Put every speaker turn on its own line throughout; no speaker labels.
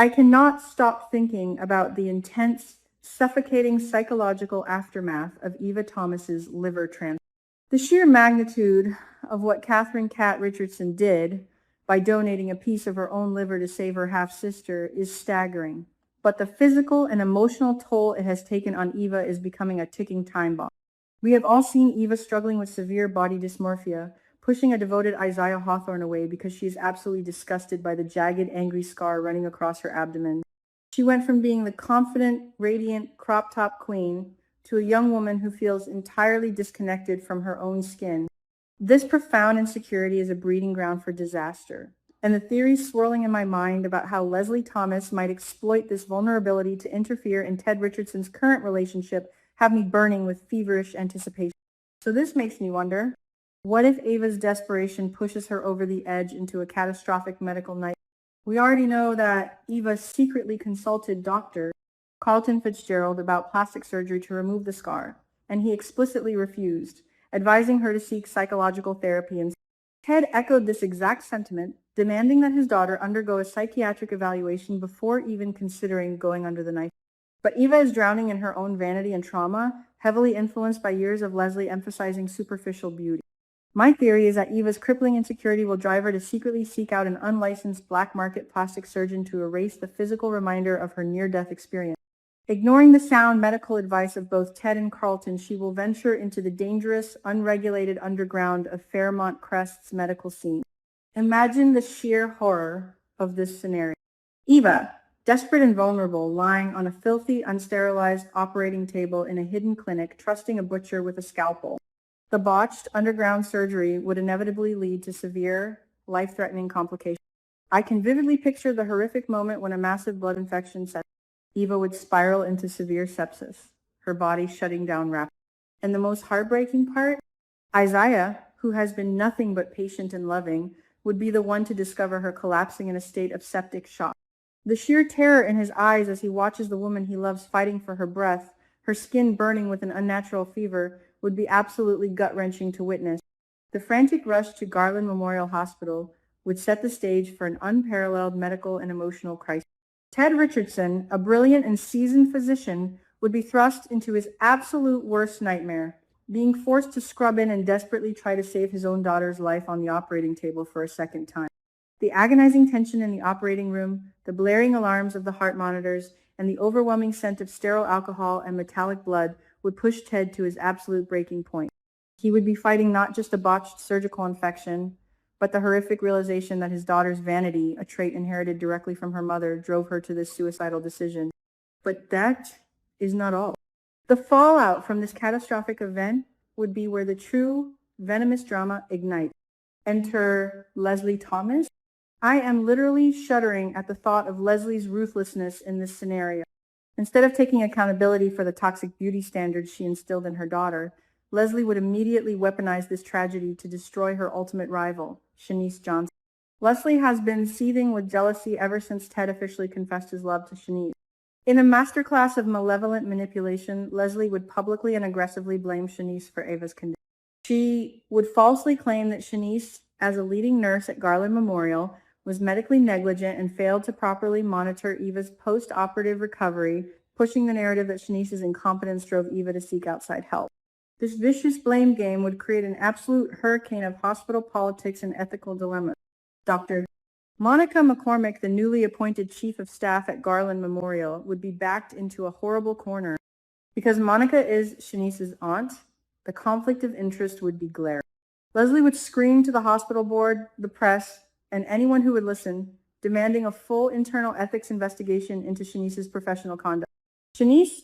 I cannot stop thinking about the intense, suffocating psychological aftermath of Eva Thomas's liver transplant. The sheer magnitude of what Catherine Cat Richardson did by donating a piece of her own liver to save her half-sister is staggering. But the physical and emotional toll it has taken on Eva is becoming a ticking time bomb. We have all seen Eva struggling with severe body dysmorphia, pushing a devoted Isaiah Hawthorne away because she is absolutely disgusted by the jagged, angry scar running across her abdomen. She went from being the confident, radiant, crop-top queen to a young woman who feels entirely disconnected from her own skin. This profound insecurity is a breeding ground for disaster, and the theories swirling in my mind about how Leslie Thomas might exploit this vulnerability to interfere in Ted Richardson's current relationship have me burning with feverish anticipation. So this makes me wonder, what if Ava's desperation pushes her over the edge into a catastrophic medical nightmare? We already know that Eva secretly consulted Dr. Carlton Fitzgerald about plastic surgery to remove the scar, and he explicitly refused, advising her to seek psychological therapy. And Ted echoed this exact sentiment, demanding that his daughter undergo a psychiatric evaluation before even considering going under the knife. But Eva is drowning in her own vanity and trauma, heavily influenced by years of Leslie emphasizing superficial beauty. My theory is that Eva's crippling insecurity will drive her to secretly seek out an unlicensed black market plastic surgeon to erase the physical reminder of her near-death experience. Ignoring the sound medical advice of both Ted and Carlton, she will venture into the dangerous, unregulated underground of Fairmont Crest's medical scene. Imagine the sheer horror of this scenario. Eva, desperate and vulnerable, lying on a filthy, unsterilized operating table in a hidden clinic, trusting a butcher with a scalpel. The botched underground surgery would inevitably lead to severe, life-threatening complications. I can vividly picture the horrific moment when a massive blood infection sets in. Eva would spiral into severe sepsis, her body shutting down rapidly. And the most heartbreaking part? Isaiah, who has been nothing but patient and loving, would be the one to discover her collapsing in a state of septic shock. The sheer terror in his eyes as he watches the woman he loves fighting for her breath, her skin burning with an unnatural fever, would be absolutely gut-wrenching to witness. The frantic rush to Garland Memorial Hospital would set the stage for an unparalleled medical and emotional crisis. Ted Richardson, a brilliant and seasoned physician, would be thrust into his absolute worst nightmare, being forced to scrub in and desperately try to save his own daughter's life on the operating table for a second time. The agonizing tension in the operating room, the blaring alarms of the heart monitors, and the overwhelming scent of sterile alcohol and metallic blood would push Ted to his absolute breaking point. He would be fighting not just a botched surgical infection, but the horrific realization that his daughter's vanity, a trait inherited directly from her mother, drove her to this suicidal decision. But that is not all. The fallout from this catastrophic event would be where the true venomous drama ignites. Enter Leslie Thomas. I am literally shuddering at the thought of Leslie's ruthlessness in this scenario. Instead of taking accountability for the toxic beauty standards she instilled in her daughter, Leslie would immediately weaponize this tragedy to destroy her ultimate rival, Shanice Johnson. Leslie has been seething with jealousy ever since Ted officially confessed his love to Shanice. In a masterclass of malevolent manipulation, Leslie would publicly and aggressively blame Shanice for Ava's condition. She would falsely claim that Shanice, as a leading nurse at Garland Memorial, was medically negligent and failed to properly monitor Eva's post-operative recovery, pushing the narrative that Shanice's incompetence drove Eva to seek outside help. This vicious blame game would create an absolute hurricane of hospital politics and ethical dilemmas. Dr. Monica McCormick, the newly appointed chief of staff at Garland Memorial, would be backed into a horrible corner. Because Monica is Shanice's aunt, the conflict of interest would be glaring. Leslie would scream to the hospital board, the press, and anyone who would listen, demanding a full internal ethics investigation into Shanice's professional conduct. Shanice,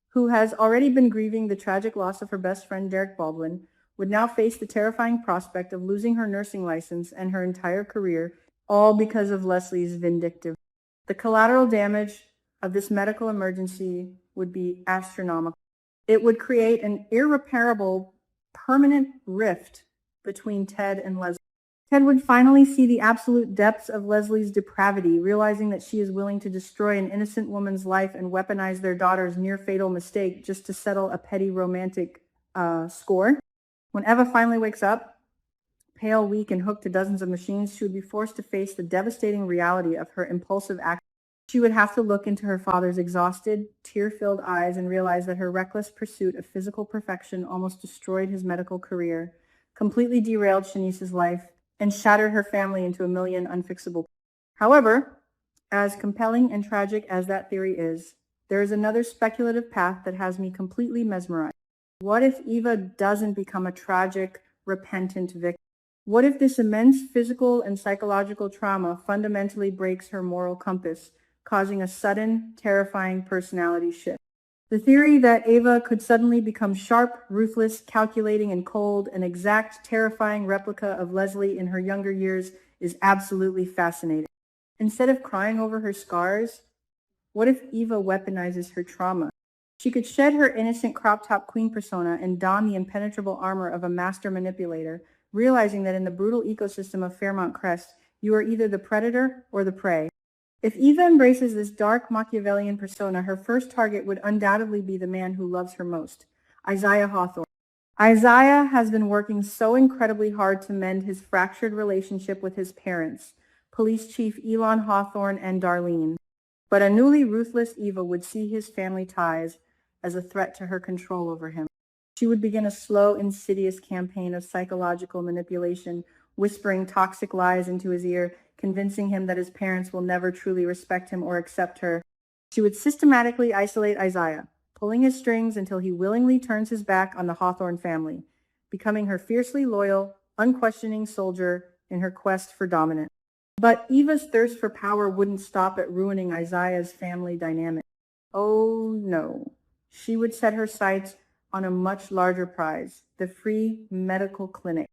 who has already been grieving the tragic loss of her best friend Derek Baldwin, would now face the terrifying prospect of losing her nursing license and her entire career, all because of Leslie's vindictive. The collateral damage of this medical emergency would be astronomical. It would create an irreparable, permanent rift between Ted and Leslie. Ted would finally see the absolute depths of Leslie's depravity, realizing that she is willing to destroy an innocent woman's life and weaponize their daughter's near-fatal mistake just to settle a petty romantic score. When Eva finally wakes up, pale, weak, and hooked to dozens of machines, she would be forced to face the devastating reality of her impulsive actions. She would have to look into her father's exhausted, tear-filled eyes and realize that her reckless pursuit of physical perfection almost destroyed his medical career, completely derailed Shanice's life, and shattered her family into a million unfixable. However, as compelling and tragic as that theory is, there is another speculative path that has me completely mesmerized. What if Eva doesn't become a tragic, repentant victim? What if this immense physical and psychological trauma fundamentally breaks her moral compass, causing a sudden, terrifying personality shift? The theory that Ava could suddenly become sharp, ruthless, calculating, and cold, an exact, terrifying replica of Leslie in her younger years, is absolutely fascinating. Instead of crying over her scars, what if Eva weaponizes her trauma? She could shed her innocent crop-top queen persona and don the impenetrable armor of a master manipulator, realizing that in the brutal ecosystem of Fairmont Crest, you are either the predator or the prey. If Eva embraces this dark Machiavellian persona, her first target would undoubtedly be the man who loves her most, Isaiah Hawthorne. Isaiah has been working so incredibly hard to mend his fractured relationship with his parents, Police Chief Elon Hawthorne and Darlene. But a newly ruthless Eva would see his family ties as a threat to her control over him. She would begin a slow, insidious campaign of psychological manipulation, whispering toxic lies into his ear, convincing him that his parents will never truly respect him or accept her. She would systematically isolate Isaiah, pulling his strings until he willingly turns his back on the Hawthorne family, becoming her fiercely loyal, unquestioning soldier in her quest for dominance. But Eva's thirst for power wouldn't stop at ruining Isaiah's family dynamic. Oh no. She would set her sights on a much larger prize, the free medical clinic.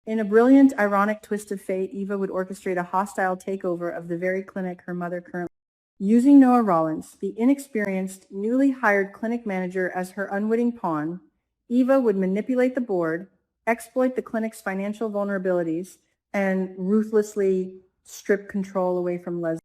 In a brilliant, ironic twist of fate, Eva would orchestrate a hostile takeover of the very clinic her mother currently. Using Noah Rollins, the inexperienced, newly hired clinic manager, as her unwitting pawn, Eva would manipulate the board, exploit the clinic's financial vulnerabilities, and ruthlessly strip control away from Leslie.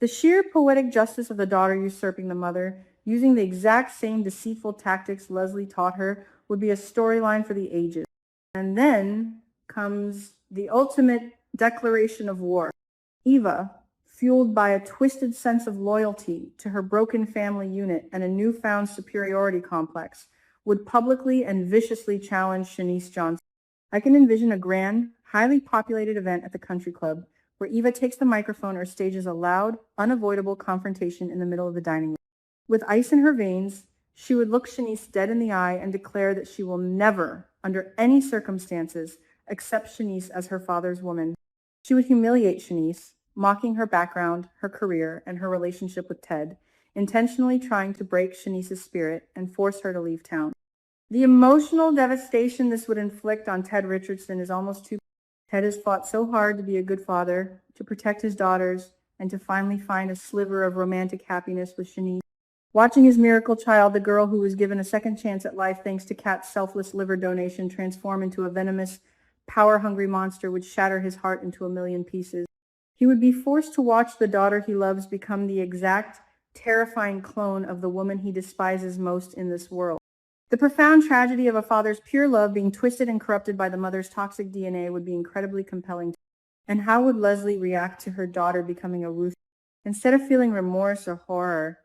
The sheer poetic justice of the daughter usurping the mother, using the exact same deceitful tactics Leslie taught her, would be a storyline for the ages. And then comes the ultimate declaration of war. Eva, fueled by a twisted sense of loyalty to her broken family unit and a newfound superiority complex, would publicly and viciously challenge Shanice Johnson. I can envision a grand, highly populated event at the country club where Eva takes the microphone or stages a loud, unavoidable confrontation in the middle of the dining room. With ice in her veins, she would look Shanice dead in the eye and declare that she will never, under any circumstances, accept Shanice as her father's woman. She would humiliate Shanice, mocking her background, her career, and her relationship with Ted, intentionally trying to break Shanice's spirit and force her to leave town. The emotional devastation this would inflict on Ted Richardson is almost too. Ted has fought so hard to be a good father, to protect his daughters, and to finally find a sliver of romantic happiness with Shanice. Watching his miracle child, the girl who was given a second chance at life thanks to Kat's selfless liver donation, transform into a venomous, power-hungry monster would shatter his heart into a million pieces. He would be forced to watch the daughter he loves become the exact, terrifying clone of the woman he despises most in this world. The profound tragedy of a father's pure love being twisted and corrupted by the mother's toxic DNA would be incredibly compelling. And how would Leslie react to her daughter becoming a Ruth? Instead of feeling remorse or horror,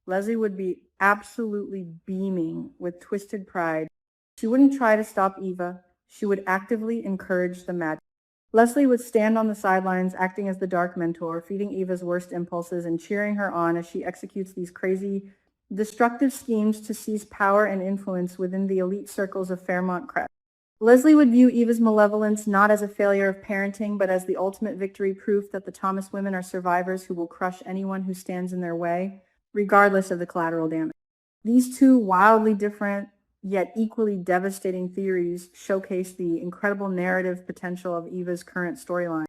Leslie would be absolutely beaming with twisted pride. She wouldn't try to stop Eva. She would actively encourage the madness. Leslie would stand on the sidelines, acting as the dark mentor, feeding Eva's worst impulses and cheering her on as she executes these crazy, destructive schemes to seize power and influence within the elite circles of Fairmont Crest. Leslie would view Eva's malevolence not as a failure of parenting, but as the ultimate victory proof that the Thomas women are survivors who will crush anyone who stands in their way, regardless of the collateral damage. These two wildly different, yet equally devastating theories showcase the incredible narrative potential of Eva's current storyline.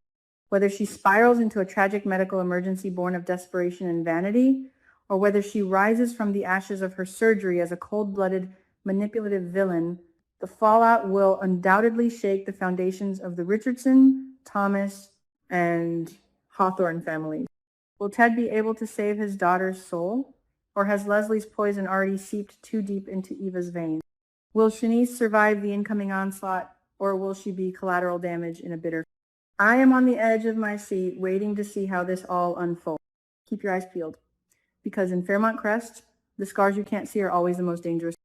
Whether she spirals into a tragic medical emergency born of desperation and vanity, or whether she rises from the ashes of her surgery as a cold-blooded, manipulative villain, the fallout will undoubtedly shake the foundations of the Richardson, Thomas, and Hawthorne families. Will Ted be able to save his daughter's soul? Or has Leslie's poison already seeped too deep into Eva's veins? Will Shanice survive the incoming onslaught, or will she be collateral damage in a bitter? I am on the edge of my seat, waiting to see how this all unfolds. Keep your eyes peeled. because in Fairmont Crest, the scars you can't see are always the most dangerous.